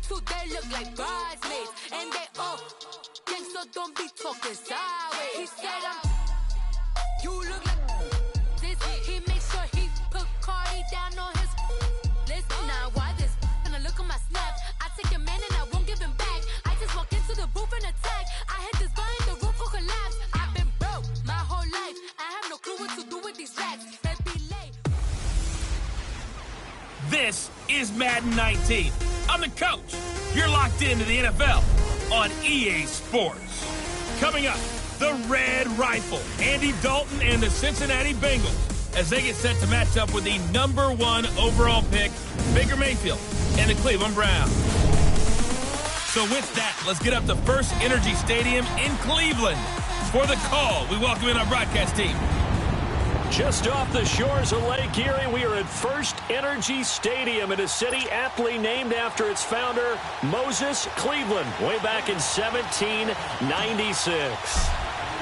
too, they look like bridesmaids. And they all gang, so don't be talking sideways. He said you look like this. He makes sure he put Cardi down on his list. Now why this? Gonna look at my snaps. I take your man and I won't give him back. I just walk into the booth and attack. I hit this button, the roof will collapse. I've been broke my whole life. I have no clue what to do with these racks. This is Madden 19. I'm the coach. You're locked into the NFL on EA Sports. Coming up, the Red Rifle, Andy Dalton and the Cincinnati Bengals, as they get set to match up with the #1 overall pick, Baker Mayfield, and the Cleveland Browns. So with that, let's get up to First Energy Stadium in Cleveland. For the call, we welcome in our broadcast team. Just off the shores of Lake Erie, we are at First Energy Stadium in a city aptly named after its founder, Moses Cleveland, way back in 1796.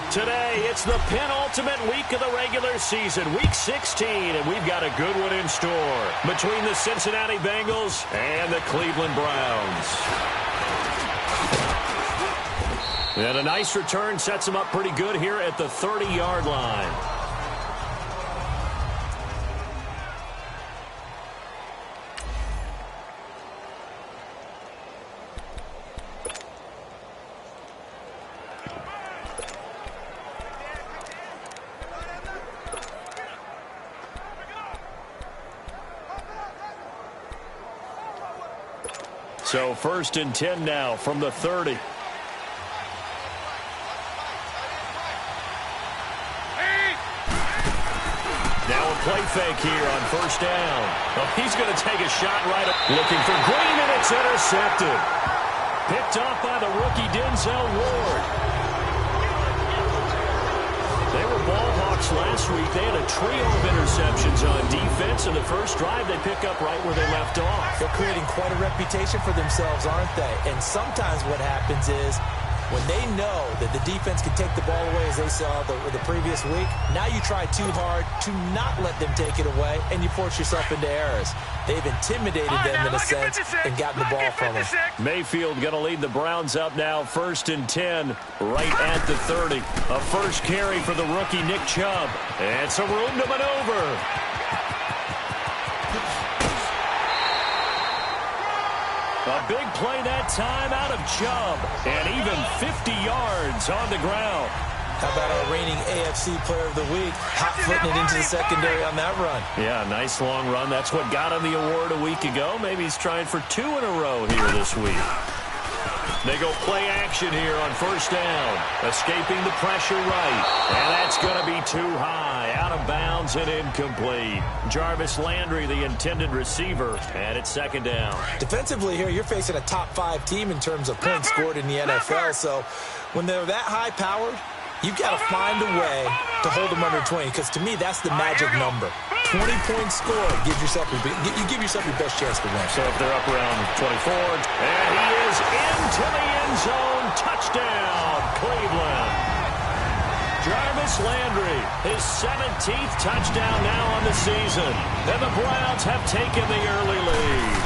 Today, it's the penultimate week of the regular season, week 16, and we've got a good one in store between the Cincinnati Bengals and the Cleveland Browns. And a nice return sets them up pretty good here at the 30-yard line. So 1st and 10 now from the 30. Now a play fake here on 1st down. Oh, he's going to take a shot right up. Looking for Green, and it's intercepted. Picked off by the rookie Denzel Ward. They were ball hawks last week. They had a trio of interceptions on defense, and the first drive they pick up right where they left off. They're creating quite a reputation for themselves, aren't they? And sometimes what happens is when they know that the defense can take the ball away, as they saw the previous week, now you try too hard to not let them take it away, and you force yourself into errors. They've intimidated them in a sense and gotten the ball from them. Mayfield going to lead the Browns up now, 1st and 10, right at the 30. A first carry for the rookie Nick Chubb. And some room to maneuver. A big play that time out of Chubb. And even 50 yards on the ground. How about our reigning AFC Player of the Week, hot-footing it into the secondary on that run? Yeah, nice long run. That's what got him the award a week ago. Maybe he's trying for 2 in a row here this week. They go play action here on 1st down. Escaping the pressure right. And that's going to be too high. Out of bounds and incomplete. Jarvis Landry, the intended receiver, and it's 2nd down. Defensively here, you're facing a top 5 team in terms of points scored in the NFL. So when they're that high-powered, you've got to find a way to hold them under 20, because to me, that's the magic number. 20 points scored, you give yourself your best chance to win. So if they're up around 24, and he is into the end zone. Touchdown, Cleveland. Jarvis Landry, his 17th touchdown now on the season. And the Browns have taken the early lead.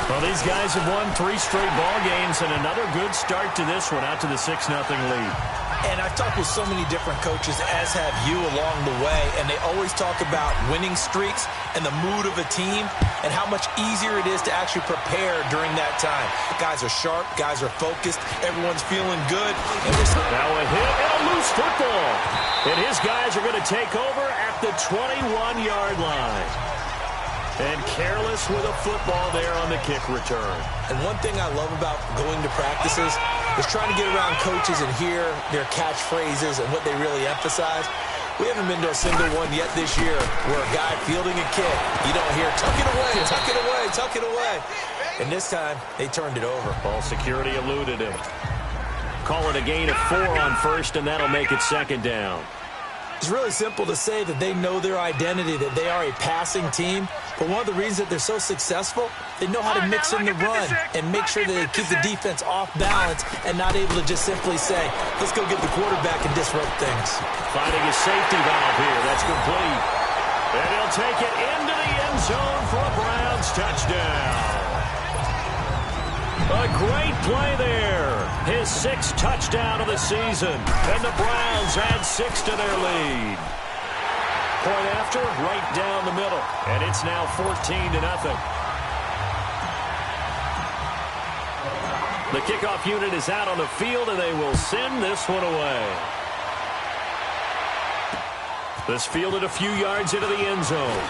Well, these guys have won 3 straight ball games, and another good start to this one, out to the 6-0 lead. And I've talked with so many different coaches, as have you along the way, and they always talk about winning streaks and the mood of a team and how much easier it is to actually prepare during that time. Guys are sharp, guys are focused, everyone's feeling good. And now a hit and a loose football. And his guys are going to take over at the 21-yard line. And careless with a football there on the kick return. And one thing I love about going to practices is trying to get around coaches and hear their catchphrases and what they really emphasize. We haven't been to a single one yet this year where a guy fielding a kick, you don't hear, tuck it away, tuck it away, tuck it away. And this time, they turned it over. Ball security eluded him. Call it a gain of 4 on 1st, and that'll make it 2nd down. It's really simple to say that they know their identity, that they are a passing team. But one of the reasons that they're so successful, they know how to mix in the run and make sure that they keep the defense off balance and not able to just simply say, let's go get the quarterback and disrupt things. Finding a safety valve here. That's complete. And he'll take it into the end zone for a Browns touchdown. A great play there. His 6th touchdown of the season. And the Browns add 6 to their lead. Point after, right down the middle. And it's now 14-0. The kickoff unit is out on the field, and they will send this one away. This fielded a few yards into the end zone.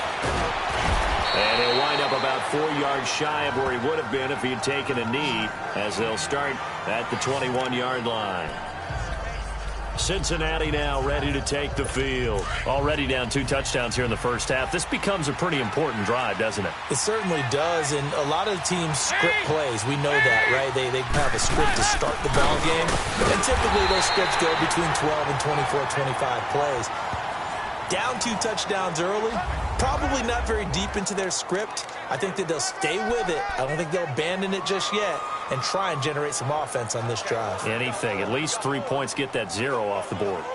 And he'll wind up about 4 yards shy of where he would have been if he had taken a knee, as they'll start at the 21-yard line. Cincinnati now ready to take the field. Already down 2 touchdowns here in the first half. This becomes a pretty important drive, doesn't it? It certainly does, and a lot of the teams script plays. We know that, right? They have a script to start the ball game, and typically those scripts go between 12 and 24, 25 plays. Down 2 touchdowns early, probably not very deep into their script. I think that they'll stay with it. I don't think they'll abandon it just yet and try and generate some offense on this drive. Anything. At least 3 points, get that 0 off the board.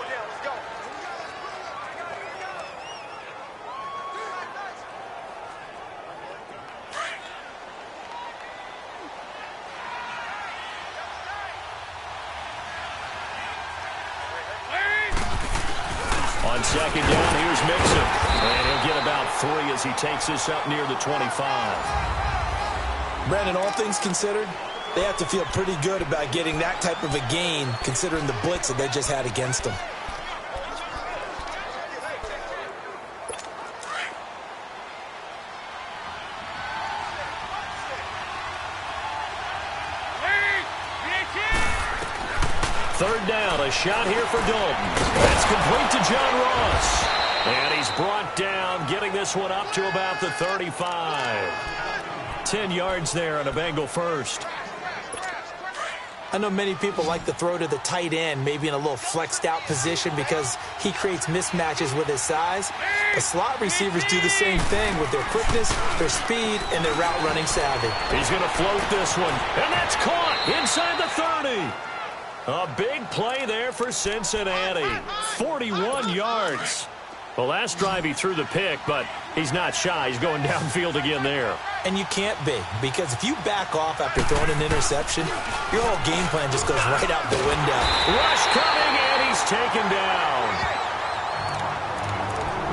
On second down, here's Mixon. And he'll get about 3 as he takes this up near the 25. Brandon, all things considered, they have to feel pretty good about getting that type of a gain, considering the blitz that they just had against them. Third down, a shot here for Dalton. That's complete to John Ross. And he's brought down, getting this one up to about the 35. 10 yards there on a Bengal first. I know many people like to throw to the tight end, maybe in a little flexed out position because he creates mismatches with his size. But slot receivers do the same thing with their quickness, their speed, and their route running savvy. He's going to float this one, and that's caught inside the 30. A big play there for Cincinnati. 41 yards. The last drive he threw the pick, but he's not shy. He's going downfield again there. And you can't be, because if you back off after throwing an interception, your whole game plan just goes right out the window. Rush coming, and he's taken down.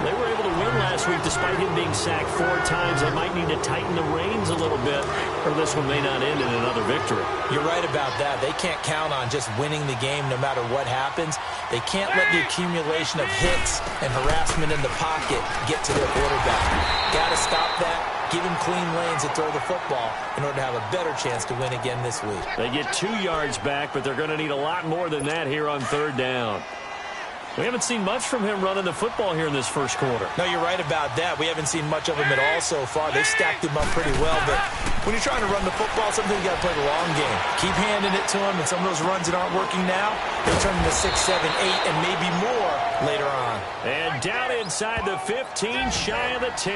They were able to win last week despite him being sacked 4 times. They might need to tighten the reins a little bit, or this one may not end in another victory. You're right about that. They can't count on just winning the game no matter what happens. They can't let the accumulation of hits and harassment in the pocket get to their quarterback. Got to stop that. Give him clean lanes to throw the football in order to have a better chance to win again this week. They get 2 yards back, but they're going to need a lot more than that here on third down. We haven't seen much from him running the football here in this first quarter. No, you're right about that. We haven't seen much of him at all so far. They've stacked him up pretty well, but when you're trying to run the football, sometimes you got to play the long game. Keep handing it to him, and some of those runs that aren't working now, they turn into 6, 7, 8, and maybe more later on. And down inside the 15, shy of the 10.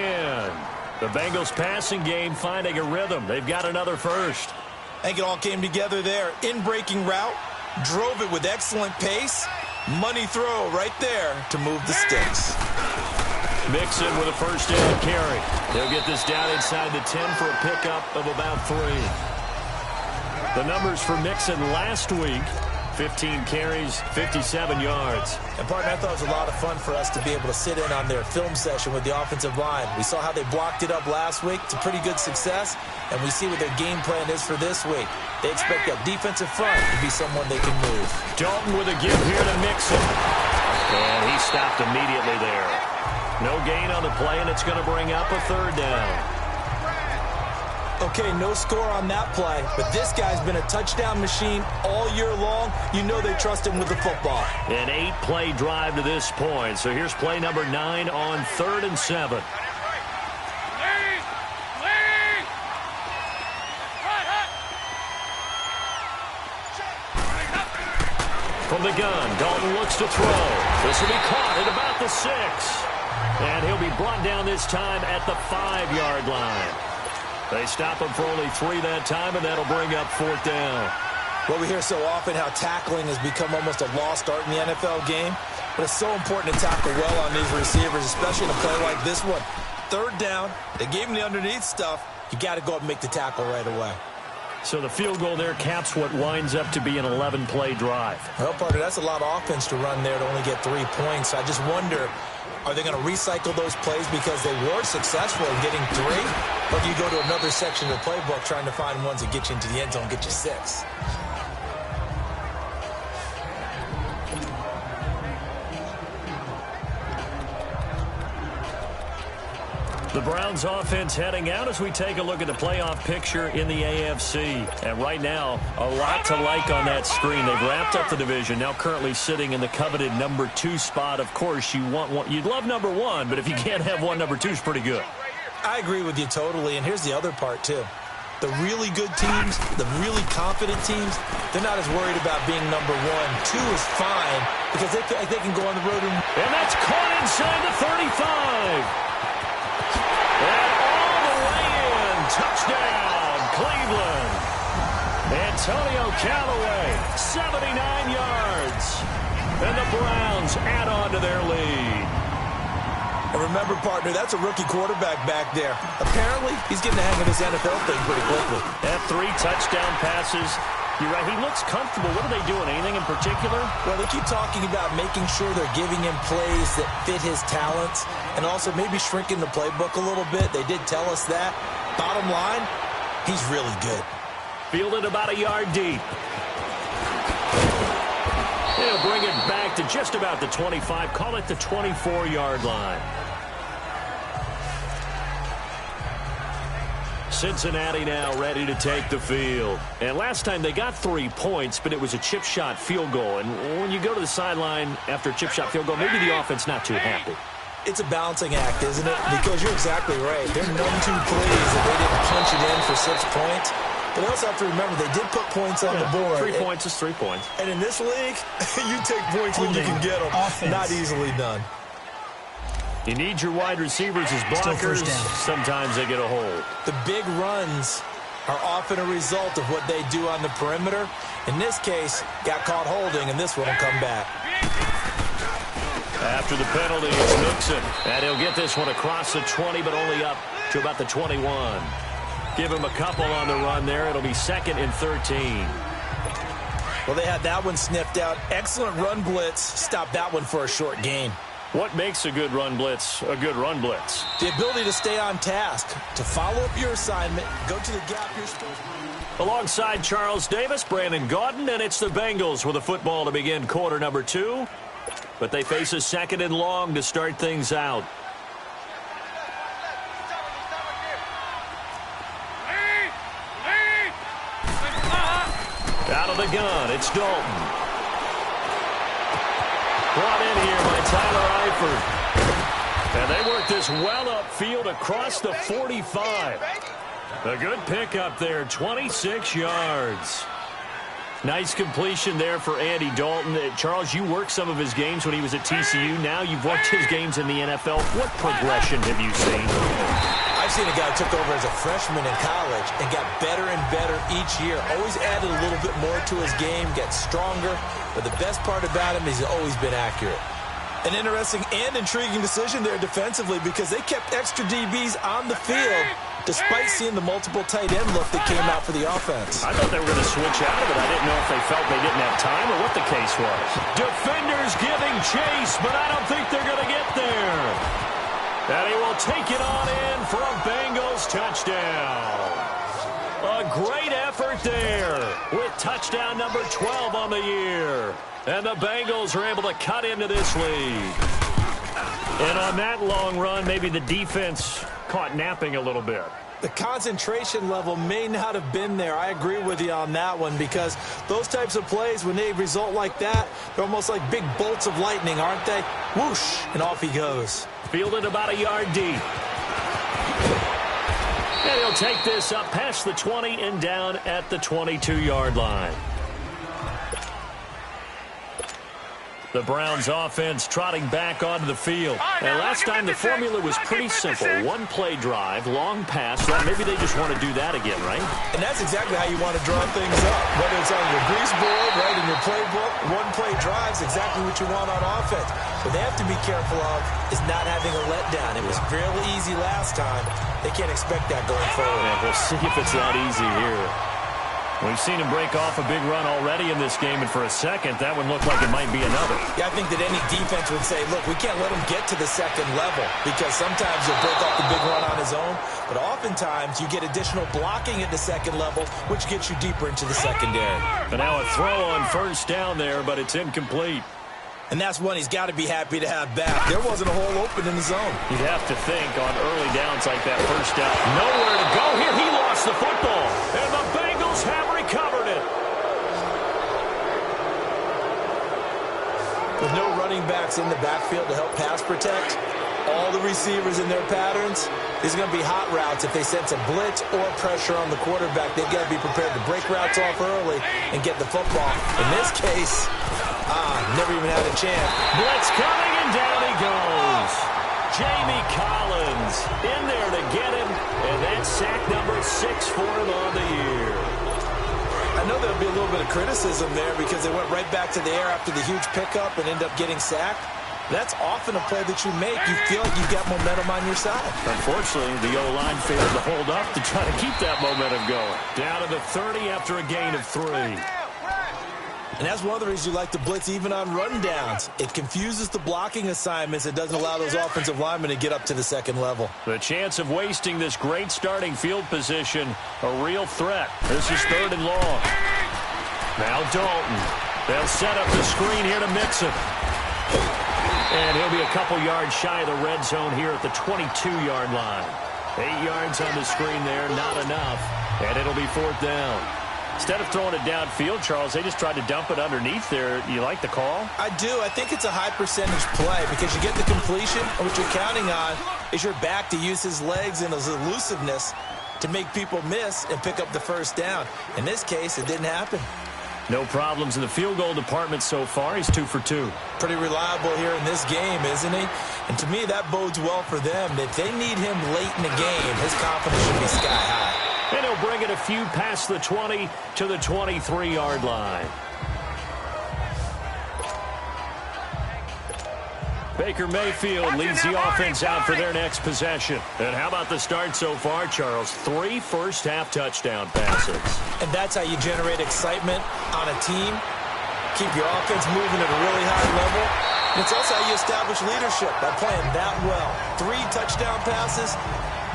The Bengals passing game finding a rhythm. They've got another first. I think it all came together there. In-breaking route, drove it with excellent pace. Money throw right there to move the sticks. Mixon with a first down carry. They'll get this down inside the 10 for a pickup of about 3. The numbers for Mixon last week, 15 carries, 57 yards. And, partner, I thought it was a lot of fun for us to be able to sit in on their film session with the offensive line. We saw how they blocked it up last week to pretty good success, and we see what their game plan is for this week. They expect that defensive front to be someone they can move. Dalton with a give here to Mixon. And he stopped immediately there. No gain on the play, and it's going to bring up a third down. Okay, no score on that play, but this guy's been a touchdown machine all year long. You know they trust him with the football. An 8-play drive to this point. So here's play number 9 on 3rd and 7. From the gun, Dalton looks to throw. This will be caught at about the 6. And he'll be brought down this time at the 5-yard line. They stop him for only 3 that time, and that'll bring up 4th down. Well, we hear so often how tackling has become almost a lost art in the NFL game, but it's so important to tackle well on these receivers, especially in a play like this one. 3rd down, they gave him the underneath stuff. You got to go up and make the tackle right away. So the field goal there caps what winds up to be an 11-play drive. Well, partner, that's a lot of offense to run there to only get 3 points. I just wonder, are they going to recycle those plays because they were successful in getting 3? Or do you go to another section of the playbook trying to find ones that get you into the end zone, get you 6? The Browns offense heading out as we take a look at the playoff picture in the AFC. And right now, a lot to like on that screen. They've wrapped up the division, now currently sitting in the coveted number 2 spot. Of course, you'd love number 1, but if you can't have one, number 2 is pretty good. I agree with you totally, and here's the other part, too. The really good teams, the really confident teams, they're not as worried about being number 1. 2 is fine because they feel like they can go on the road. And that's caught inside the 35. And all the way in. Touchdown, Cleveland. Antonio Callaway, 79 yards. And the Browns add on to their lead. And remember, partner, that's a rookie quarterback back there. Apparently, he's getting the hang of this NFL thing pretty quickly. At 3 touchdown passes. You're right, he looks comfortable. What are they doing? Anything in particular? Well, they keep talking about making sure they're giving him plays that fit his talents and also maybe shrinking the playbook a little bit. They did tell us that. Bottom line, he's really good. Fielded about a yard deep. He'll bring it back to just about the 25. Call it the 24-yard line. Cincinnati now ready to take the field. And last time they got 3 points, but it was a chip shot field goal. And when you go to the sideline after a chip shot field goal, maybe the offense not too happy. It's a balancing act, isn't it? Because you're exactly right. There are none too pleased that they didn't punch it in for 6 points. But you also have to remember they did put points on the board. 3 points is 3 points. And in this league, you take points when you can get them. Offense. Not easily done. You need your wide receivers as blockers. Sometimes they get a hold. The big runs are often a result of what they do on the perimeter. In this case, got caught holding, and this one will come back. After the penalty, it's Mixon. And he'll get this one across the 20, but only up to about the 21. Give him a couple on the run there. It'll be 2nd and 13. Well, they had that one sniffed out. Excellent run blitz. Stop that one for a short gain. What makes a good run blitz a good run blitz? The ability to stay on task, to follow up your assignment, go to the gap you're supposed to. Alongside Charles Davis, Brandon Gaudin, and it's the Bengals with a football to begin quarter number 2. But they face a 2nd and long to start things out. Out of the gun, it's Dalton. Brought in here by Tyler Eifert. And they work this well upfield across the 45. A good pickup there, 26 yards. Nice completion there for Andy Dalton. Charles, you worked some of his games when he was at TCU. Now you've worked his games in the NFL. What progression have you seen? I've seen a guy who took over as a freshman in college and got better and better each year. Always added a little bit more to his game, got stronger. But the best part about him is he's always been accurate. An interesting and intriguing decision there defensively because they kept extra DBs on the field despite seeing the multiple tight end look that came out for the offense. I thought they were going to switch out of it. I didn't know if they felt they didn't have time or what the case was. Defenders giving chase, but I don't think they're going to get there. And he will take it on in for a Bengals touchdown. A great effort there with touchdown number 12 on the year. And the Bengals are able to cut into this lead. And on that long run, maybe the defense caught napping a little bit. The concentration level may not have been there. I agree with you on that one because those types of plays, when they result like that, they're almost like big bolts of lightning, aren't they? Whoosh, and off he goes. Fielded about a yard deep. And he'll take this up past the 20 and down at the 22-yard line. The Browns offense trotting back onto the field. And last time the formula was pretty simple. One-play drive, long pass. Well, maybe they just want to do that again, right? And that's exactly how you want to draw things up. Whether it's on your grease board, right, in your playbook, one-play drives exactly what you want on offense. What they have to be careful of is not having a letdown. It was fairly easy last time. They can't expect that going forward. And we'll see if it's that easy here. We've seen him break off a big run already in this game, and for a second, that one looked like it might be another. Yeah, I think that any defense would say, look, we can't let him get to the second level because sometimes he'll break off the big run on his own, but oftentimes you get additional blocking at the second level, which gets you deeper into the secondary. And now a throw on first down there, but it's incomplete. And that's one he's got to be happy to have back. There wasn't a hole open in the zone. You'd have to think on early downs like that first down. Nowhere to go here. He lost the football. And the Bengals have recovered it. With no running backs in the backfield to help pass protect, all the receivers in their patterns, there's going to be hot routes. If they sense a blitz or pressure on the quarterback, they've got to be prepared to break routes off early and get the football. In this case, never even had a chance. Blitz coming, and down he goes. Jamie Collins in there to get him, and that's sack number 6 for him on the year. I know there'll be a little bit of criticism there because they went right back to the air after the huge pickup and end up getting sacked. That's often a play that you make. You feel like you've got momentum on your side. Unfortunately, the O-line failed to hold up to try to keep that momentum going. Down to the 30 after a gain of 3. And that's one of the reasons you like to blitz even on rundowns. It confuses the blocking assignments. It doesn't allow those offensive linemen to get up to the second level. The chance of wasting this great starting field position, a real threat. This is 3rd and long. Now Dalton. They'll set up the screen here to mix him. And he'll be a couple yards shy of the red zone here at the 22-yard line. 8 yards on the screen there, not enough. And it'll be 4th down. Instead of throwing it downfield, Charles, they just tried to dump it underneath there. You like the call? I do. I think it's a high percentage play because you get the completion, and what you're counting on is your back to use his legs and his elusiveness to make people miss and pick up the first down. In this case, it didn't happen. No problems in the field goal department so far. He's 2 for 2. Pretty reliable here in this game, isn't he? And to me, that bodes well for them. If they need him late in the game, his confidence should be sky high. And he'll bring it a few past the 20 to the 23-yard line. Baker Mayfield leads the offense out for their next possession. And how about the start so far, Charles? 3 first-half touchdown passes. And that's how you generate excitement on a team. Keep your offense moving at a really high level. And it's also how you establish leadership by playing that well. 3 touchdown passes.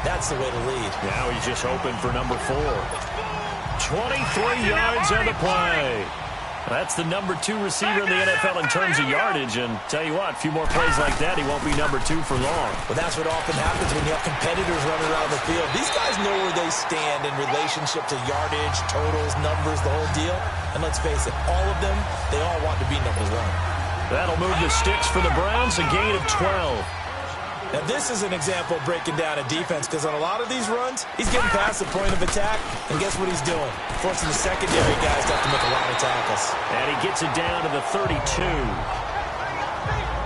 That's the way to lead. Now he's just hoping for number 4. 23 yards on the play. That's the number 2 receiver in the NFL in terms of yardage. And tell you what, a few more plays like that, he won't be number 2 for long. Well, that's what often happens when you have competitors running around the field. These guys know where they stand in relationship to yardage, totals, numbers, the whole deal. And let's face it, all of them, they all want to be number 1. That'll move the sticks for the Browns, a gain of 12. Now, this is an example of breaking down a defense because on a lot of these runs, he's getting past the point of attack, and guess what he's doing? Forcing the secondary guys to have to make a lot of tackles. And he gets it down to the 32.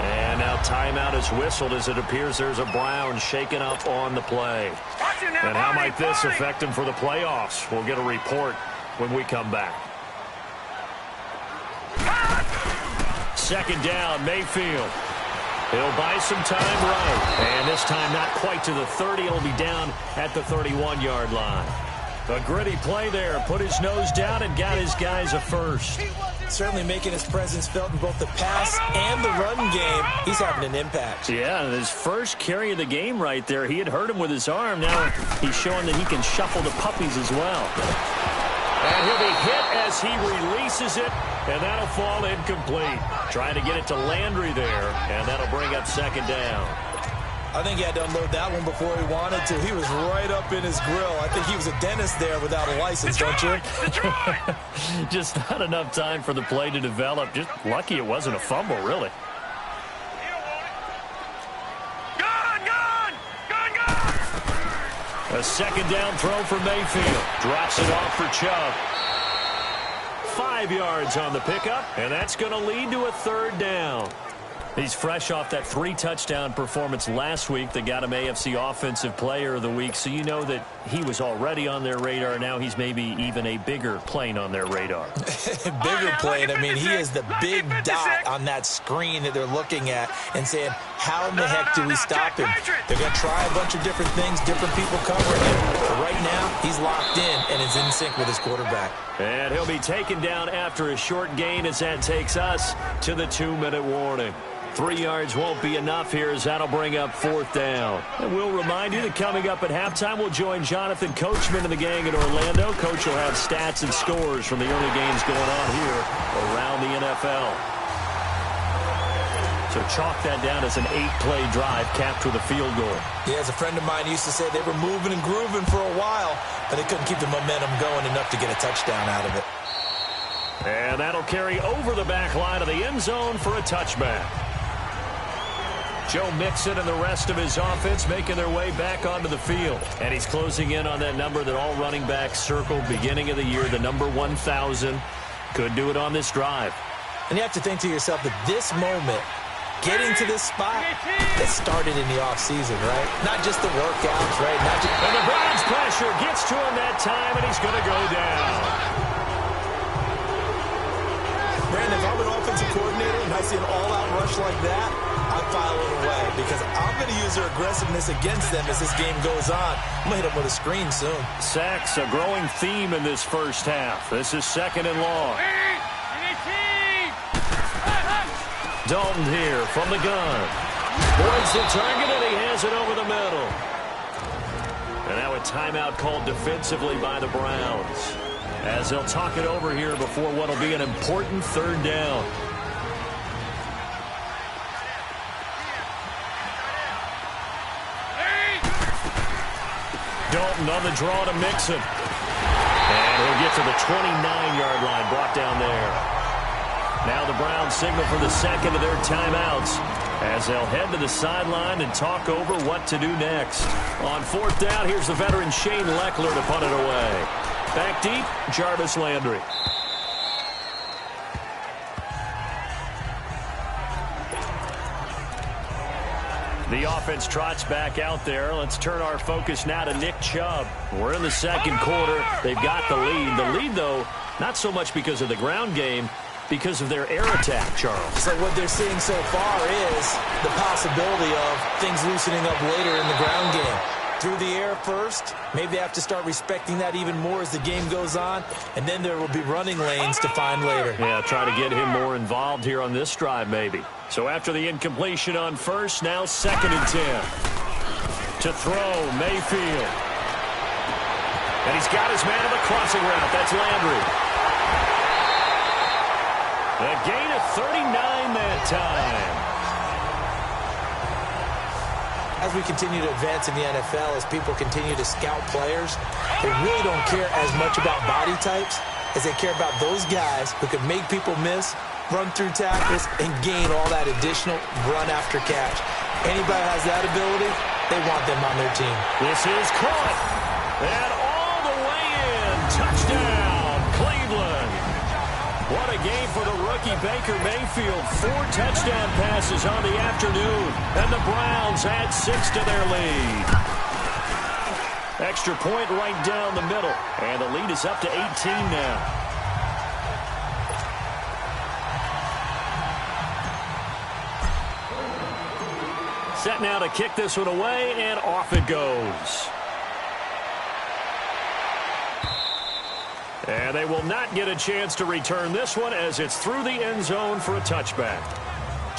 And now timeout is whistled as it appears there's a Brown shaken up on the play. And how might this affect him for the playoffs? We'll get a report when we come back. 2nd down, Mayfield. He'll buy some time right. And this time not quite to the 30. It'll be down at the 31-yard line. A gritty play there. Put his nose down and got his guys a first. Certainly making his presence felt in both the pass and the run game. He's having an impact. Yeah, and his first carry of the game right there. He had hurt him with his arm. Now he's showing that he can shuffle the puppies as well. And he'll be hit as he releases it, and that'll fall incomplete. Trying to get it to Landry there, and that'll bring up 2nd down. I think he had to unload that one before he wanted to. He was right up in his grill. I think he was a dentist there without a license, don't you? Just not enough time for the play to develop. Just lucky it wasn't a fumble, really. A 2nd down throw for Mayfield. Drops it off for Chubb. 5 yards on the pickup, and that's going to lead to a 3rd down. He's fresh off that 3-touchdown performance last week that got him AFC Offensive Player of the Week, so you know that he was already on their radar. Now he's maybe even a bigger plane on their radar. Bigger plane. I mean, he is the big dot on that screen that they're looking at and saying, how in the heck do we stop him? They're going to try a bunch of different things, different people covering him. But right now, he's locked in and is in sync with his quarterback. And he'll be taken down after a short gain as that takes us to the 2-minute warning. 3 yards won't be enough here as that'll bring up 4th down. And we'll remind you that coming up at halftime, we'll join Jonathan Coachman and the gang in Orlando. Coach will have stats and scores from the early games going on here around the NFL. So chalk that down as an 8-play drive capped with a field goal. Yeah, as a friend of mine used to say, they were moving and grooving for a while, but they couldn't keep the momentum going enough to get a touchdown out of it. And that'll carry over the back line of the end zone for a touchback. Joe Mixon and the rest of his offense making their way back onto the field. And he's closing in on that number that all running backs circled beginning of the year, the number 1,000. Could do it on this drive. And you have to think to yourself that this moment, getting to this spot, it started in the offseason, right? Not just the workouts, right? Not just and the Browns pressure gets to him that time, and he's going to go down. Brandon, if I'm an offensive coordinator and I see an all-out rush like that, I file it away because I'm going to use their aggressiveness against them as this game goes on. I'm going to hit them with a screen soon. Sacks, a growing theme in this first half. This is 2nd and long. Dalton here from the gun. Boyd's the target, and he has it over the middle. And now a timeout called defensively by the Browns, as they'll talk it over here before what will be an important 3rd down. Dalton on the draw to Mixon. And he'll get to the 29-yard line, brought down there. Now the Browns signal for the second of their timeouts as they'll head to the sideline and talk over what to do next. On 4th down, here's the veteran Shane Leckler to punt it away. Back deep, Jarvis Landry. The offense trots back out there. Let's turn our focus now to Nick Chubb. We're in the 2nd quarter. They've got the lead. The lead, though, not so much because of the ground game, because of their air attack, Charles. So what they're seeing so far is the possibility of things loosening up later in the ground game. Through the air first, maybe they have to start respecting that even more as the game goes on, and then there will be running lanes to find later. Yeah, try to get him more involved here on this drive, maybe. So after the incompletion on first, now 2nd and 10. To throw, Mayfield. And he's got his man on the crossing route. That's Landry. A gain of 39 that time. As we continue to advance in the NFL, as people continue to scout players, they really don't care as much about body types as they care about those guys who can make people miss, run through tackles, and gain all that additional run after catch. Anybody has that ability, they want them on their team. This is caught. And all the way in. Touchdown, Cleveland. What a game for the rookie Baker Mayfield. 4 touchdown passes on the afternoon. And the Browns add 6 to their lead. Extra point right down the middle. And the lead is up to 18 now. Set now to kick this one away, and off it goes. And they will not get a chance to return this one as it's through the end zone for a touchback.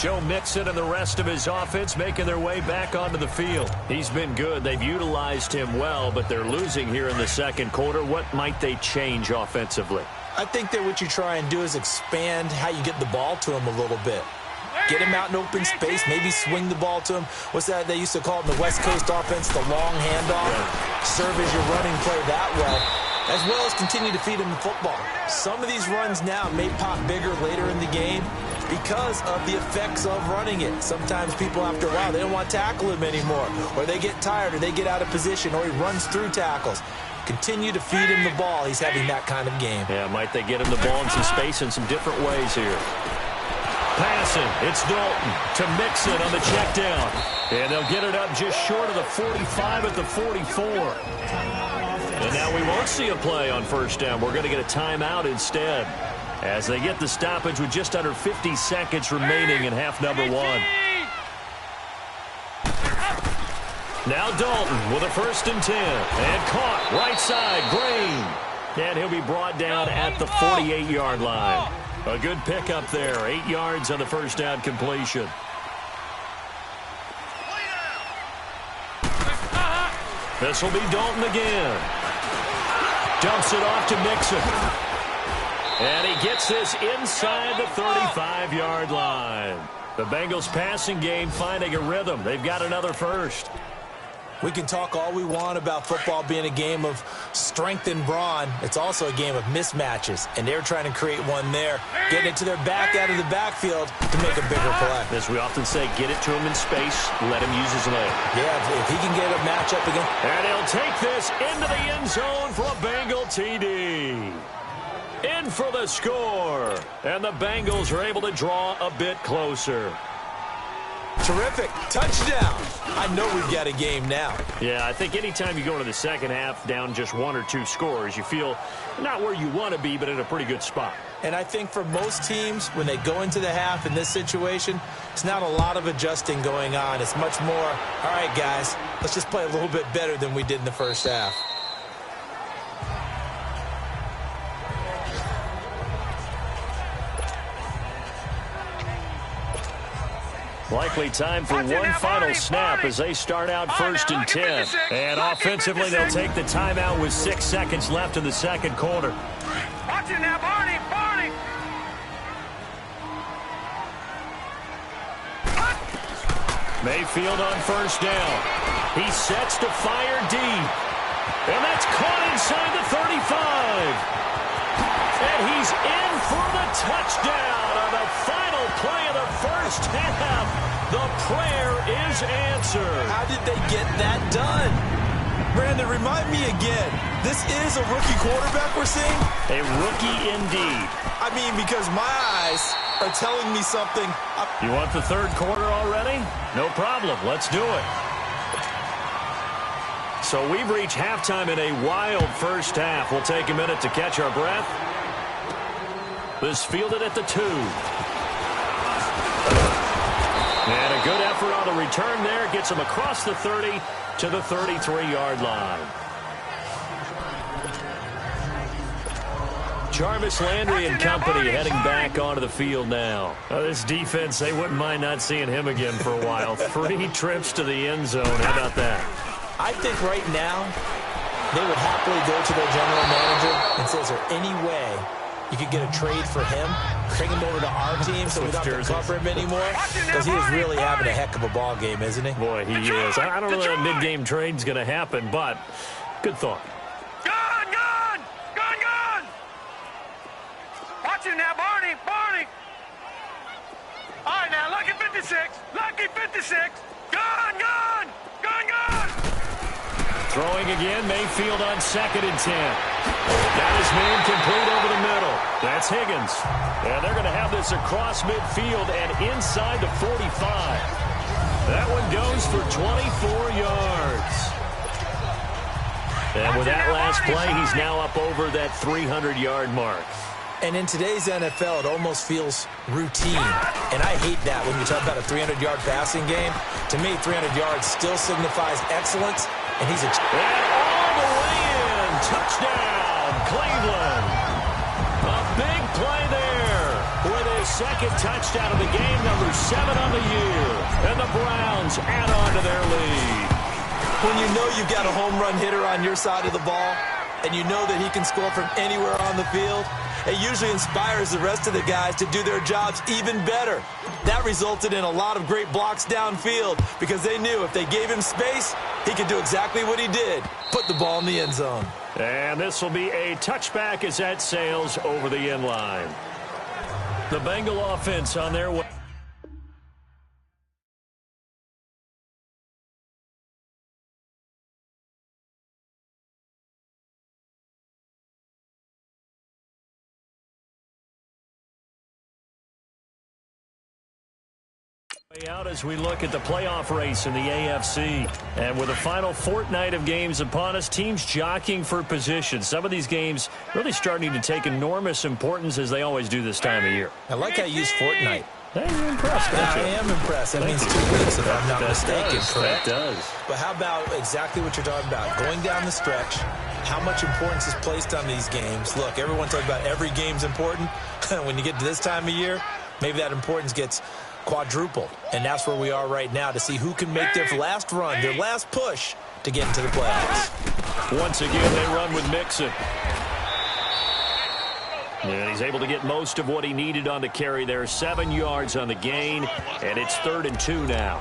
Joe Mixon and the rest of his offense making their way back onto the field. He's been good. They've utilized him well, but they're losing here in the 2nd quarter. What might they change offensively? I think that what you try and do is expand how you get the ball to him a little bit. Get him out in open space, maybe swing the ball to him. What's that they used to call it in the West Coast offense, the long handoff? Serve as your running play that way, as well as continue to feed him the football. Some of these runs now may pop bigger later in the game because of the effects of running it. Sometimes people, after a while, they don't want to tackle him anymore, or they get tired, or they get out of position, or he runs through tackles. Continue to feed him the ball. He's having that kind of game. Yeah, might they get him the ball in some space in some different ways here. Passing, it's Dalton to Mixon on the check down. And they'll get it up just short of the 45 at the 44. And now we won't see a play on first down. We're going to get a timeout instead as they get the stoppage with just under 50 seconds remaining in half number 1. Now Dalton with a 1st and 10. And caught right side, Green. And he'll be brought down at the 48-yard line. A good pickup there. 8 yards on the first down completion. This will be Dalton again. Dumps it off to Mixon. And he gets this inside the 35-yard line. The Bengals passing game finding a rhythm. They've got another first. We can talk all we want about football being a game of strength and brawn. It's also a game of mismatches, and they're trying to create one there, getting it to their back out of the backfield to make a bigger play. As we often say, get it to him in space, let him use his leg. Yeah, if he can get a matchup again. And he'll take this into the end zone for a Bengal TD. In for the score, and the Bengals are able to draw a bit closer. Terrific. Touchdown. I know we've got a game now. Yeah, I think anytime you go into the second half down just 1 or 2 scores, you feel not where you want to be, but in a pretty good spot. And I think for most teams, when they go into the half in this situation, it's not a lot of adjusting going on. It's much more, all right, guys, let's just play a little bit better than we did in the first half. Likely time for one final snap as they start out 1st and 10. And offensively, they'll take the timeout with 6 seconds left in the second quarter. Watch it now, Barney! Mayfield on 1st down. He sets to fire deep. And that's caught inside the 35. And he's in for the touchdown on the final play of the first half. The prayer is answered. How did they get that done? Brandon, remind me again. This is a rookie quarterback we're seeing? A rookie indeed. I mean, because my eyes are telling me something. You want the third quarter already? No problem. Let's do it. So we've reached halftime in a wild first half. We'll take a minute to catch our breath. This fielded at the 2. And a good effort on the return there. Gets him across the 30 to the 33-yard line. Jarvis Landry and company heading back onto the field now. This defense, they wouldn't mind not seeing him again for a while. 3 trips to the end zone. How about that? I think right now they would happily go to their general manager and say, is there any way you could get a trade for him, bring him over to our team so we don't have to cover him anymore? Because he is really having a heck of a ball game, isn't he? Boy, he is. I don't know that a mid-game trade's going to happen, but good thought. Gone! Watch it now, Barney! All right, now, lucky 56! Gone! Throwing again, Mayfield on 2nd and 10. Got his man complete over the middle. That's Higgins. And they're going to have this across midfield and inside the 45. That one goes for 24 yards. And with that last play, he's now up over that 300-yard mark. And in today's NFL, it almost feels routine. And I hate that when you talk about a 300-yard passing game. To me, 300 yards still signifies excellence. And he's a... And all the way in. Touchdown, Cleveland. A big play there with his 2nd touchdown of the game, number 7 on the year. And the Browns add on to their lead. When you know you've got a home run hitter on your side of the ball, and you know that he can score from anywhere on the field, it usually inspires the rest of the guys to do their jobs even better. That resulted in a lot of great blocks downfield because they knew if they gave him space, he could do exactly what he did, put the ball in the end zone. And this will be a touchback as that sails over the end line. The Bengal offense on their way. Out as we look at the playoff race in the AFC. And with the final fortnight of games upon us, teams jockeying for position. Some of these games really starting to take enormous importance as they always do this time of year. I like how you use fortnight. Hey, you're impressed, aren't you? I am impressed. That means 2 weeks, if I'm not mistaken, correct? That does. But how about exactly what you're talking about? Going down the stretch, how much importance is placed on these games? Look, everyone talks about every game's important. When you get to this time of year, maybe that importance gets quadrupled. And that's where we are right now to see who can make their last run, their last push to get into the playoffs. Once again, they run with Mixon. And he's able to get most of what he needed on the carry there. 7 yards on the gain, and it's 3rd and 2 now.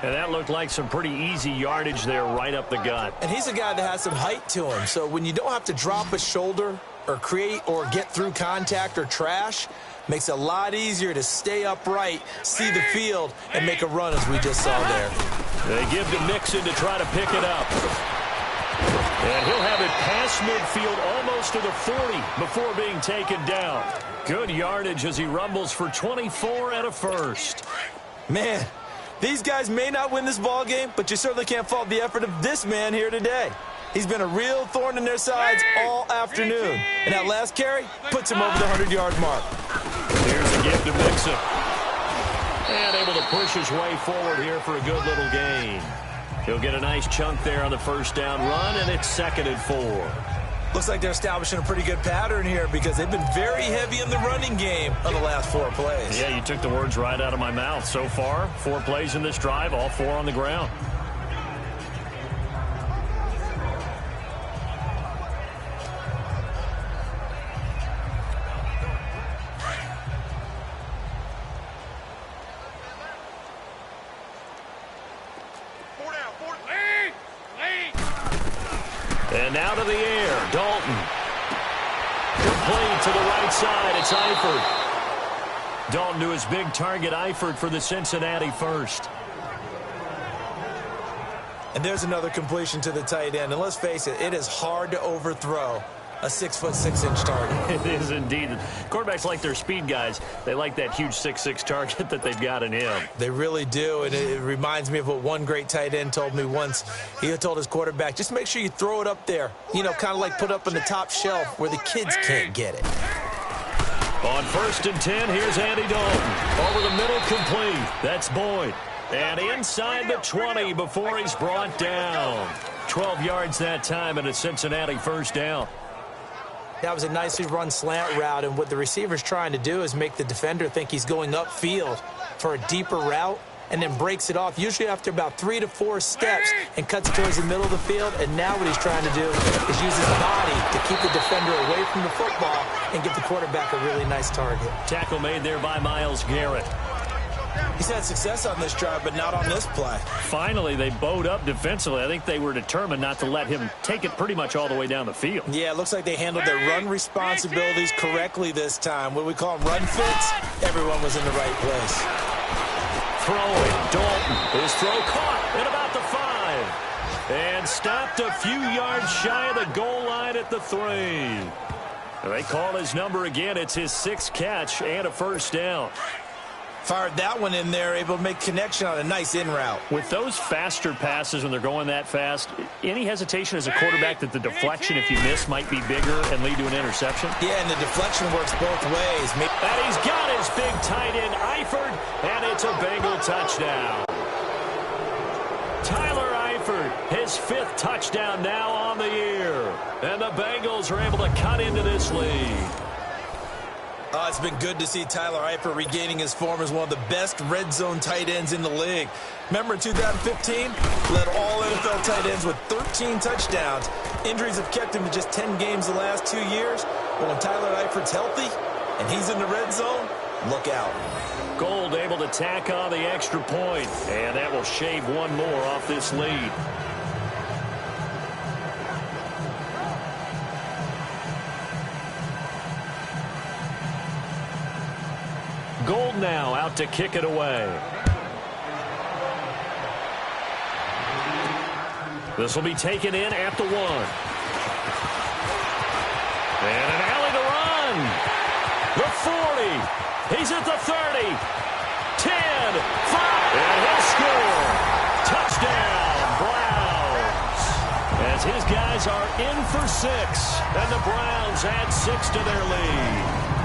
And that looked like some pretty easy yardage there right up the gut. And he's a guy that has some height to him. So when you don't have to drop a shoulder or create or get through contact or trash, makes it a lot easier to stay upright, see the field, and make a run as we just saw there. They give to Mixon to try to pick it up. And he'll have it past midfield almost to the 40 before being taken down. Good yardage as he rumbles for 24 and a first. Man, these guys may not win this ball game, but you certainly can't fault the effort of this man here today. He's been a real thorn in their sides all afternoon. And that last carry puts him over the 100-yard mark. Here's a give to Mixon. And able to push his way forward here for a good little gain. He'll get a nice chunk there on the first down run, and it's 2nd and 4. Looks like they're establishing a pretty good pattern here because they've been very heavy in the running game on the last 4 plays. Yeah, you took the words right out of my mouth. So far, 4 plays in this drive, all 4 on the ground. And now to the air, Dalton. Complete to the right side, it's Eifert. Dalton to his big target, Eifert for the Cincinnati first. And there's another completion to the tight end. And let's face it, it is hard to overthrow a 6'6" target. It is indeed. Quarterbacks like their speed guys. They like that huge 6'6" target that they've got in him. They really do, and it reminds me of what one great tight end told me once. He told his quarterback, just make sure you throw it up there, you know, kind of like put up on the top shelf where the kids can't get it. On 1st and 10, here's Andy Dalton. Over the middle, complete. That's Boyd. And inside the 20 before he's brought down. 12 yards that time, and a Cincinnati first down. That was a nicely run slant route, and what the receiver's trying to do is make the defender think he's going upfield for a deeper route and then breaks it off, usually after about 3 to 4 steps, and cuts towards the middle of the field. And now what he's trying to do is use his body to keep the defender away from the football and give the quarterback a really nice target. Tackle made there by Myles Garrett. He's had success on this drive, but not on this play. Finally, they bowed up defensively. I think they were determined not to let him take it pretty much all the way down the field. Yeah, it looks like they handled their run responsibilities correctly this time. What we call them run fits, everyone was in the right place. Throwing, Dalton. His throw caught at about the 5. And stopped a few yards shy of the goal line at the 3. They call his number again. It's his 6th catch and a first down. Fired that one in there, able to make connection on a nice in route. With those faster passes when they're going that fast, any hesitation as a quarterback that the deflection, if you miss, might be bigger and lead to an interception? Yeah, and the deflection works both ways. And he's got his big tight end, Eifert, and it's a Bengal touchdown. Tyler Eifert, his 5th touchdown now on the year. And the Bengals are able to cut into this lead. It's been good to see Tyler Eifert regaining his form as one of the best red zone tight ends in the league. Remember in 2015, led all NFL tight ends with 13 touchdowns. Injuries have kept him to just 10 games the last 2 years. But when Tyler Eifert's healthy and he's in the red zone, look out. Gold able to tack on the extra point, and that will shave one more off this lead. Gold now out to kick it away. This will be taken in at the 1. And an alley to run. The 40. He's at the 30. 10. 5. And he'll score. Touchdown, Browns. As his guys are in for 6. And the Browns add 6 to their lead.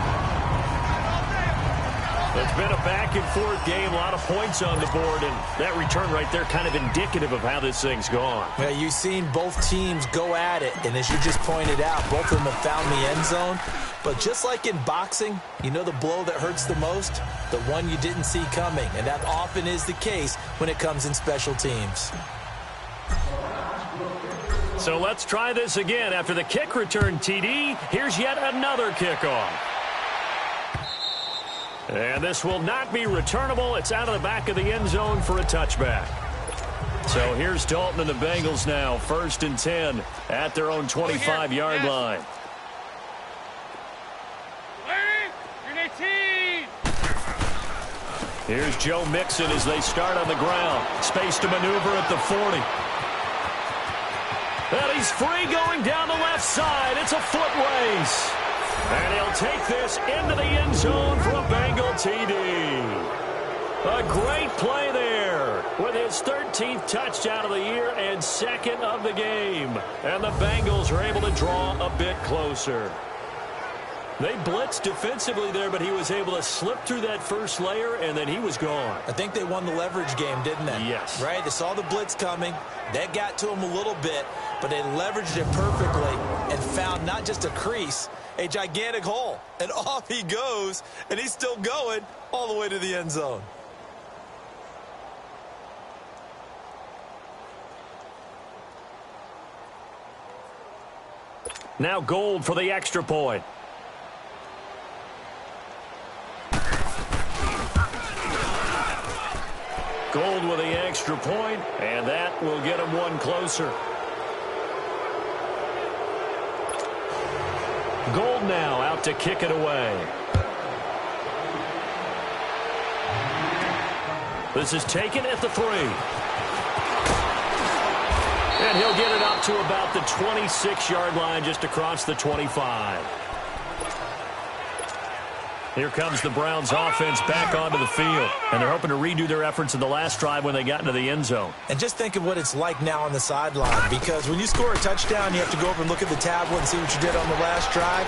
It's been a back-and-forth game, a lot of points on the board, and that return right there kind of indicative of how this thing's gone. Yeah, you've seen both teams go at it, and as you just pointed out, both of them have found the end zone. But just like in boxing, you know the blow that hurts the most? The one you didn't see coming, and that often is the case when it comes in special teams. So let's try this again. After the kick return TD, here's yet another kickoff. And this will not be returnable. It's out of the back of the end zone for a touchback. So here's Dalton and the Bengals now. 1st and 10 at their own 25-yard line. Here's Joe Mixon as they start on the ground. Space to maneuver at the 40. And he's free going down the left side. It's a foot race. And he'll take this into the end zone for a Bengal TD. A great play there with his 13th touchdown of the year and 2nd of the game. And the Bengals are able to draw a bit closer. They blitzed defensively there, but he was able to slip through that first layer, and then he was gone. I think they won the leverage game, didn't they? Yes. Right? They saw the blitz coming. That got to him a little bit, but they leveraged it perfectly and found not just a crease, a gigantic hole. And off he goes, and he's still going all the way to the end zone. Now Gold for the extra point. Gold with the extra point, and that will get him one closer. Gold now out to kick it away. This is taken at the 3. And he'll get it up to about the 26-yard line, just across the 25. Here comes the Browns offense back onto the field, and they're hoping to redo their efforts in the last drive when they got into the end zone. And just think of what it's like now on the sideline, because when you score a touchdown, you have to go over and look at the tablet and see what you did on the last drive.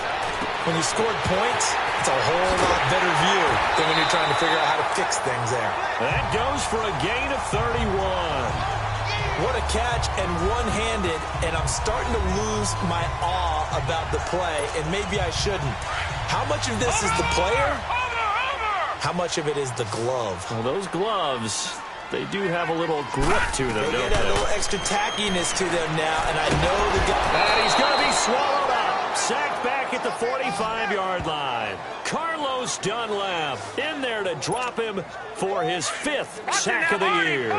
When you scored points, it's a whole lot better view than when you're trying to figure out how to fix things there. That goes for a gain of 31. What a catch, and one-handed, and I'm starting to lose my awe about the play, and maybe I shouldn't. How much of this is the player? How much of it is the glove? Well, those gloves, they do have a little grip to them, They don't get a they? little extra tackiness to them now, and I know the guy. And he's going to be swallowed up. Sacked back at the 45-yard line. Carlos Dunlap in there to drop him for his 5th sack of the year.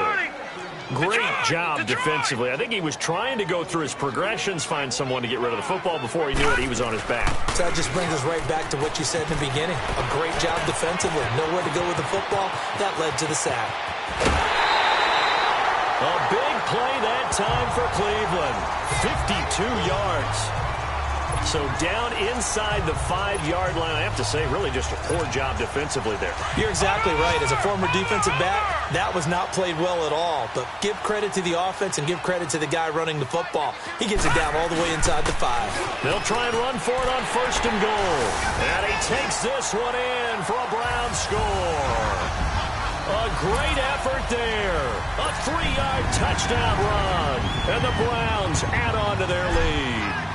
Great job defensively. I think he was trying to go through his progressions, find someone to get rid of the football. Before he knew it, he was on his back. So that just brings us right back to what you said in the beginning. A great job defensively. Nowhere to go with the football. That led to the sack. A big play that time for Cleveland. 52 yards. So down inside the 5-yard line. I have to say, really just a poor job defensively there. You're exactly right. As a former defensive back, that was not played well at all. But give credit to the offense and give credit to the guy running the football. He gets it down all the way inside the 5. They'll try and run for it on 1st and goal. And he takes this one in for a Brown score. A great effort there. A 3-yard touchdown run. And the Browns add on to their lead.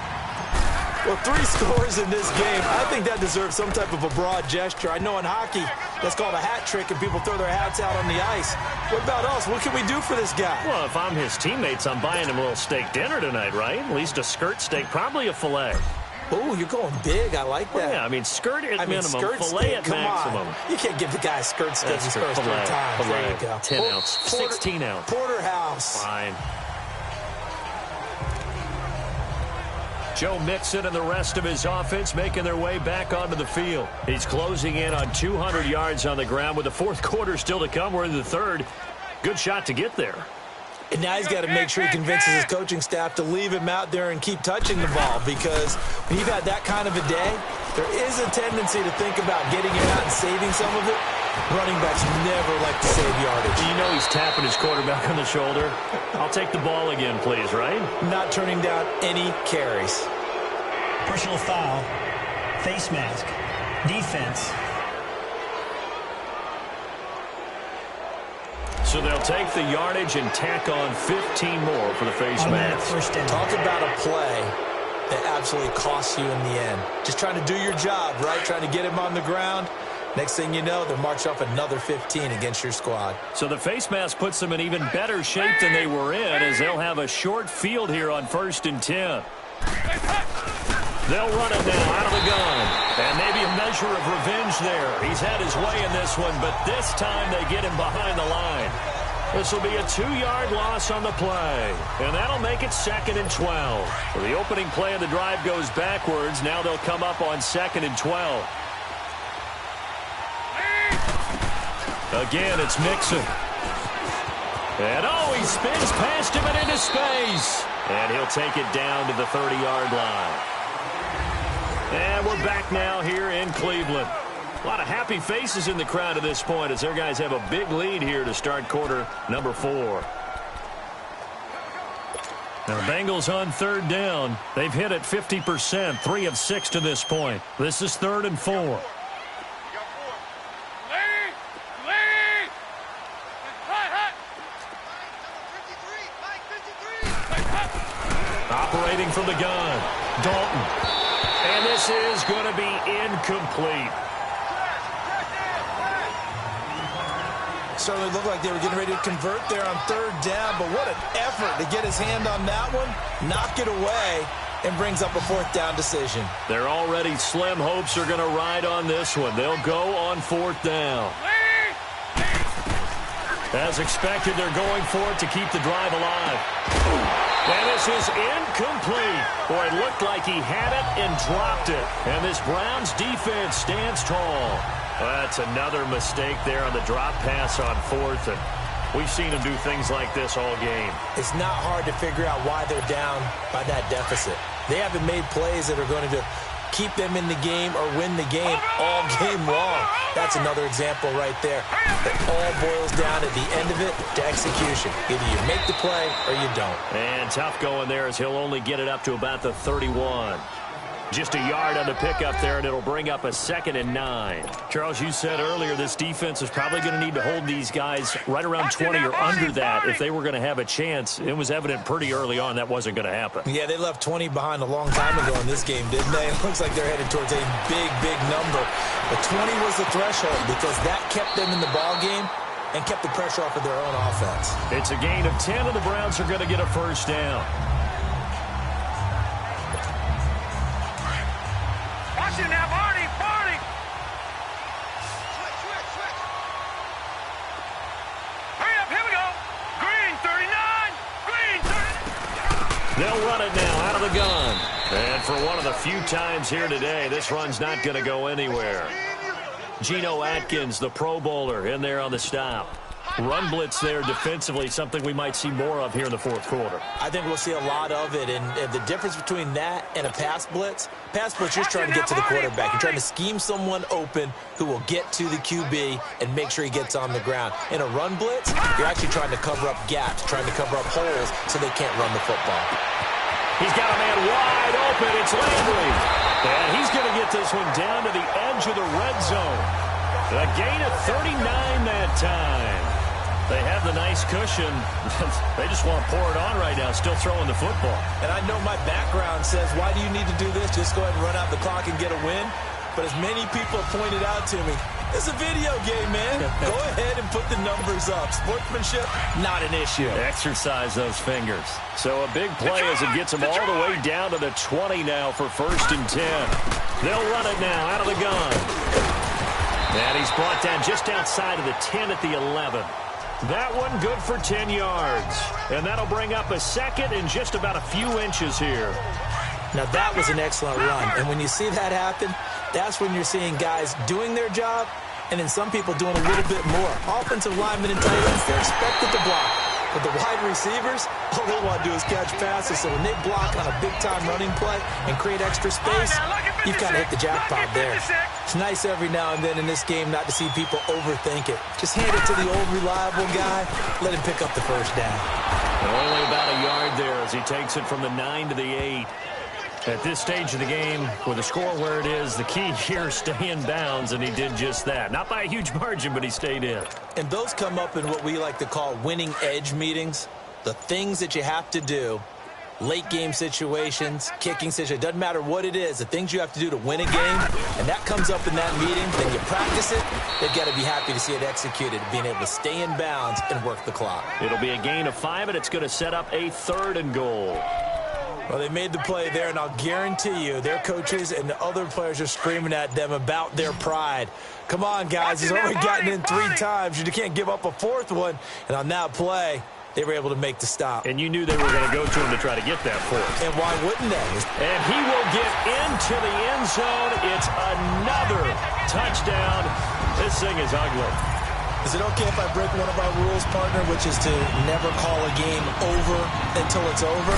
Well, 3 scores in this game. I think that deserves some type of a broad gesture. I know in hockey, that's called a hat trick, and people throw their hats out on the ice. What about us? What can we do for this guy? Well, if I'm his teammates, I'm buying him a little steak dinner tonight, right? At least a skirt steak, probably a filet. Oh, you're going big. I like that. Well, yeah, I mean, skirt at minimum, skirt filet steak, at come maximum. On. You can't give the guy a skirt steak his first 3 times. Filet, There you go. 10 ounce, 16 ounce. Porterhouse. Fine. Joe Mixon and the rest of his offense making their way back onto the field. He's closing in on 200 yards on the ground with the 4th quarter still to come. We're in the 3rd. Good shot to get there. And now he's got to make sure he convinces his coaching staff to leave him out there and keep touching the ball, because when you've had that kind of a day, there is a tendency to think about getting it out and saving some of it. Running backs never like to save yardage. You know he's tapping his quarterback on the shoulder. I'll take the ball again, please, right? Not turning down any carries. Personal foul, face mask, defense. So they'll take the yardage and tack on 15 more for the face mask. Talk about a play that absolutely costs you in the end. Just trying to do your job, right? Trying to get him on the ground. Next thing you know, they'll march off another 15 against your squad. So the face mask puts them in even better shape than they were in, as they'll have a short field here on 1st and 10. They'll run it now out of the gun. And maybe a measure of revenge there. He's had his way in this one, but this time they get him behind the line. This will be a 2-yard loss on the play. And that'll make it 2nd and 12. So the opening play of the drive goes backwards. Now they'll come up on 2nd and 12. Again, it's Mixon. And, he spins past him and into space. And he'll take it down to the 30-yard line. And we're back now here in Cleveland. A lot of happy faces in the crowd at this point as their guys have a big lead here to start quarter number 4. Now, the Bengals on 3rd down. They've hit it 50%, 3 of 6 to this point. This is 3rd and 4. Operating from the gun, Dalton. And this is going to be incomplete. Certainly looked like they were getting ready to convert there on 3rd down, but what an effort to get his hand on that one, knock it away, and brings up a 4th down decision. Their already slim hopes are going to ride on this one. They'll go on 4th down. As expected, they're going for it to keep the drive alive. And this is incomplete. Boy, it looked like he had it and dropped it. And this Browns defense stands tall. That's another mistake there on the drop pass on 4th. And we've seen him do things like this all game. It's not hard to figure out why they're down by that deficit. They haven't made plays that are going to keep them in the game or win the game all game long. That's another example right there. It all boils down at the end of it to execution. Either you make the play or you don't. And tough going there as he'll only get it up to about the 31. Just a yard on the pickup there, and it'll bring up a 2nd and 9. Charles, you said earlier this defense is probably going to need to hold these guys right around 20 or under that if they were going to have a chance. It was evident pretty early on that wasn't going to happen. Yeah, they left 20 behind a long time ago in this game, didn't they? It looks like they're headed towards a big, big number. But 20 was the threshold because that kept them in the ball game and kept the pressure off of their own offense. It's a gain of 10, and the Browns are going to get a 1st down. Watch it now, Barney! Barney! Switch. Hurry up, here we go! Green, 39! Green, 39! They'll run it now out of the gun. And for one of the few times here today, this run's not going to go anywhere. Geno Atkins, the Pro Bowler, in there on the stop. Run blitz there defensively, something we might see more of here in the 4th quarter. I think we'll see a lot of it, and the difference between that and a pass blitz, you're just trying to get to the quarterback. You're trying to scheme someone open who will get to the QB and make sure he gets on the ground. In a run blitz, you're actually trying to cover up gaps, trying to cover up holes so they can't run the football. He's got a man wide open. It's Landry. And he's going to get this one down to the edge of the red zone. A gain of 39 that time. They have the nice cushion. They just want to pour it on right now, still throwing the football. And I know my background says, why do you need to do this? Just go ahead and run out the clock and get a win. But as many people pointed out to me, it's a video game, man. Go ahead and put the numbers up. Sportsmanship, not an issue. Exercise those fingers. So a big play as it gets them all the way down to the 20 now for 1st and 10. They'll run it now out of the gun. And he's brought down just outside of the 10 at the 11. That one good for 10 yards. And that'll bring up a 2nd and just about a few inches here. Now, that was an excellent run. And when you see that happen, that's when you're seeing guys doing their job and then some people doing a little bit more. Offensive linemen and tight ends, they're expected to block. But the wide receivers, all they want to do is catch passes. So when they block on a big-time running play and create extra space, you've kind of hit the jackpot there. It's nice every now and then in this game not to see people overthink it. Just hand it to the old reliable guy, let him pick up the 1st down. Only about a yard there as he takes it from the 9 to the 8. At this stage of the game, with the score where it is, the key here is stay in bounds, and he did just that. Not by a huge margin, but he stayed in. And those come up in what we like to call winning edge meetings. The things that you have to do, late game situations, kicking situations, doesn't matter what it is, the things you have to do to win a game, and that comes up in that meeting, then you practice it, they've got to be happy to see it executed, being able to stay in bounds and work the clock. It'll be a gain of 5, and it's going to set up a 3rd and goal. Well, they made the play there, and I'll guarantee you their coaches and the other players are screaming at them about their pride. Come on, guys. He's already gotten in 3 times. You can't give up a 4th one. And on that play, they were able to make the stop. And you knew they were going to go to him to try to get that 4th. And why wouldn't they? And he will get into the end zone. It's another touchdown. This thing is ugly. Is it okay if I break one of our rules, partner, which is to never call a game over until it's over?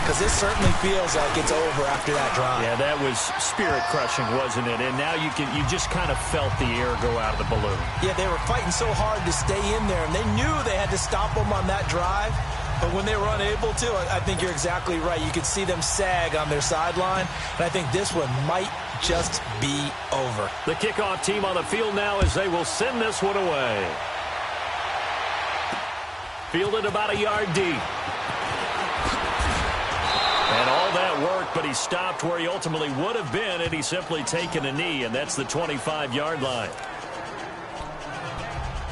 Because this certainly feels like it's over after that drive. Yeah, that was spirit-crushing, wasn't it? And now you just kind of felt the air go out of the balloon. Yeah, they were fighting so hard to stay in there, and they knew they had to stop them on that drive. But when they were unable to, I think you're exactly right. You could see them sag on their sideline, and I think this one might just be over. The kickoff team on the field now as they will send this one away. Fielded about a yard deep. And all that work, but he stopped where he ultimately would have been had he simply taken a knee, and that's the 25-yard line.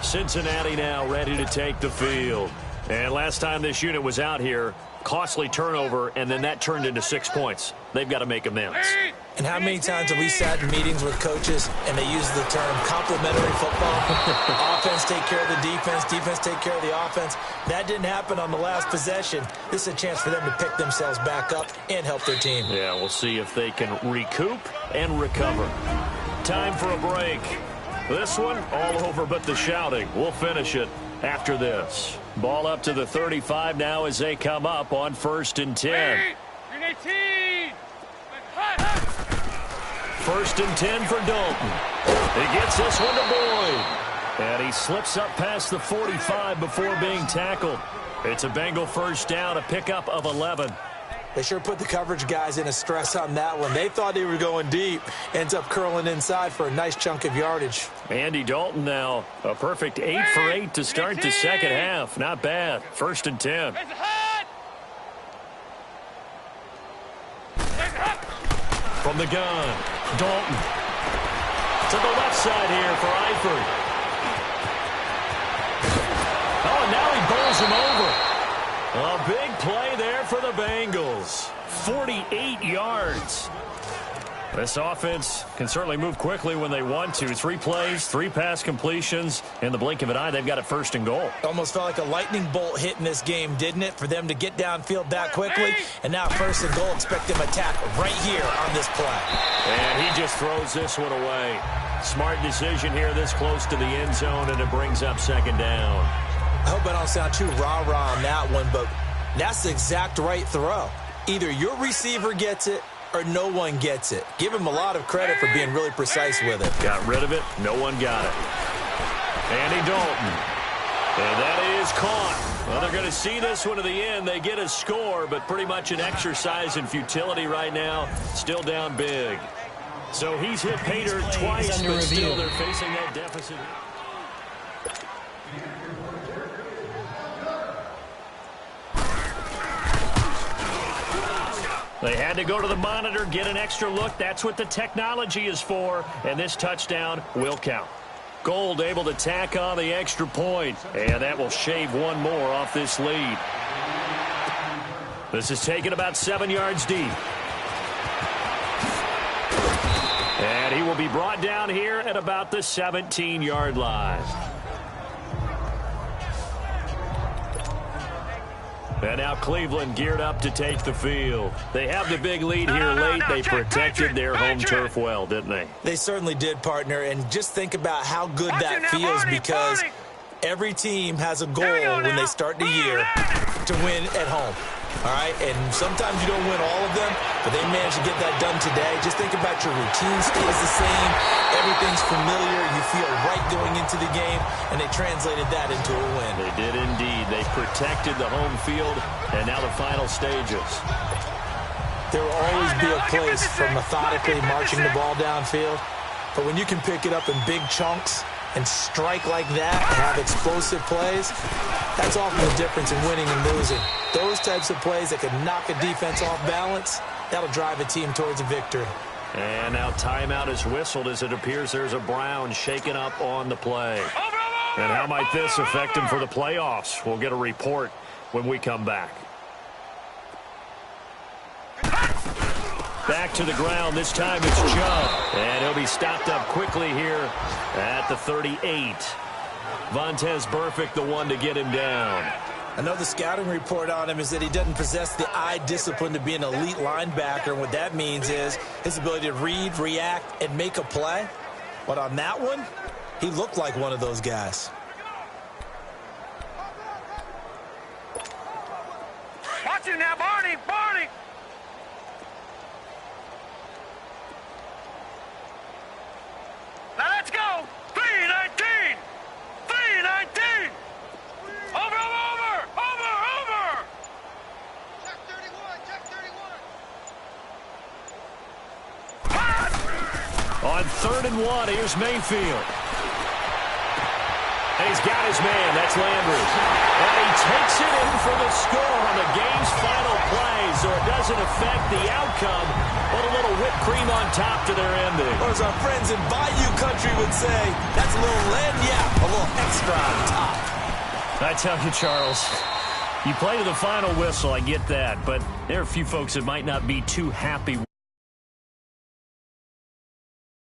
Cincinnati now ready to take the field. And last time this unit was out here, costly turnover, and then that turned into 6 points. They've got to make amends. And how many times have we sat in meetings with coaches and they use the term complementary football? Offense take care of the defense, defense take care of the offense. That didn't happen on the last possession. This is a chance for them to pick themselves back up and help their team. Yeah, we'll see if they can recoup and recover. Time for a break. This one, all over but the shouting. We'll finish it after this. Ball up to the 35 now as they come up on 1st and 10. 1st and 10 for Dalton. He gets this one to Boyd. And he slips up past the 45 before being tackled. It's a Bengal first down, a pickup of 11. They sure put the coverage guys in a stress on that one. They thought they were going deep. Ends up curling inside for a nice chunk of yardage. Andy Dalton now a perfect 8 for 8 to start the second half. Not bad. 1st and 10. From the gun, Dalton. To the left side here for Eifert. Oh, and now he bowls him over. A big play there for the Bengals. 48 yards. This offense can certainly move quickly when they want to. 3 plays, 3 pass completions. In the blink of an eye, they've got it 1st and goal. Almost felt like a lightning bolt hit in this game, didn't it? For them to get downfield that quickly. And now 1st and goal, expect them to attack right here on this play. And he just throws this one away. Smart decision here this close to the end zone, and it brings up 2nd down. I hope I don't sound too rah-rah on that one, but that's the exact right throw. Either your receiver gets it or no one gets it. Give him a lot of credit for being really precise with it. Got rid of it. No one got it. Andy Dalton. And that is caught. Well, they're going to see this one to the end. They get a score, but pretty much an exercise in futility right now. Still down big. So he's hit Pater twice, but still they're facing that deficit. They had to go to the monitor, get an extra look. That's what the technology is for. And this touchdown will count. Gold able to tack on the extra point. And that will shave one more off this lead. This is taken about 7 yards deep. And he will be brought down here at about the 17-yard line. And now Cleveland geared up to take the field. They have the big lead here late. They protected their home turf well, didn't they? They certainly did, partner. And just think about how good that feels, because every team has a goal when they start the year to win at home. All right, and sometimes you don't win all of them, but they managed to get that done today. Just think about your routine stays the same. Everything's familiar. You feel right going into the game, and they translated that into a win. They did indeed. They protected the home field, and now the final stages. There will always be a place for methodically marching the ball downfield. But when you can pick it up in big chunks and strike like that and have explosive plays, that's often the difference in winning and losing. Those types of plays that can knock a defense off balance, that'll drive a team towards a victory. And now timeout is whistled as it appears there's a Brown shaken up on the play. And how might this affect him for the playoffs? We'll get a report when we come back. Back to the ground. This time it's Joe. And he'll be stopped up quickly here at the 38. Vontaze Burfict, the one to get him down. I know the scouting report on him is that he doesn't possess the eye discipline to be an elite linebacker. And what that means is his ability to read, react, and make a play. But on that one, he looked like one of those guys. Watch him now, Barney! Barney! Now let's go! 319! 319! Over! Check 31! Check 31! On 3rd and 1, here's Mayfield. And he's got his man. That's Landry. And he takes it in for the score on the game's final play, so it doesn't affect the outcome, but a little whipped cream on top to their ending. Or as our friends in Bayou Country would say, that's a little lagniappe, a little extra on top. I tell you, Charles, you play to the final whistle, I get that, but there are a few folks that might not be too happy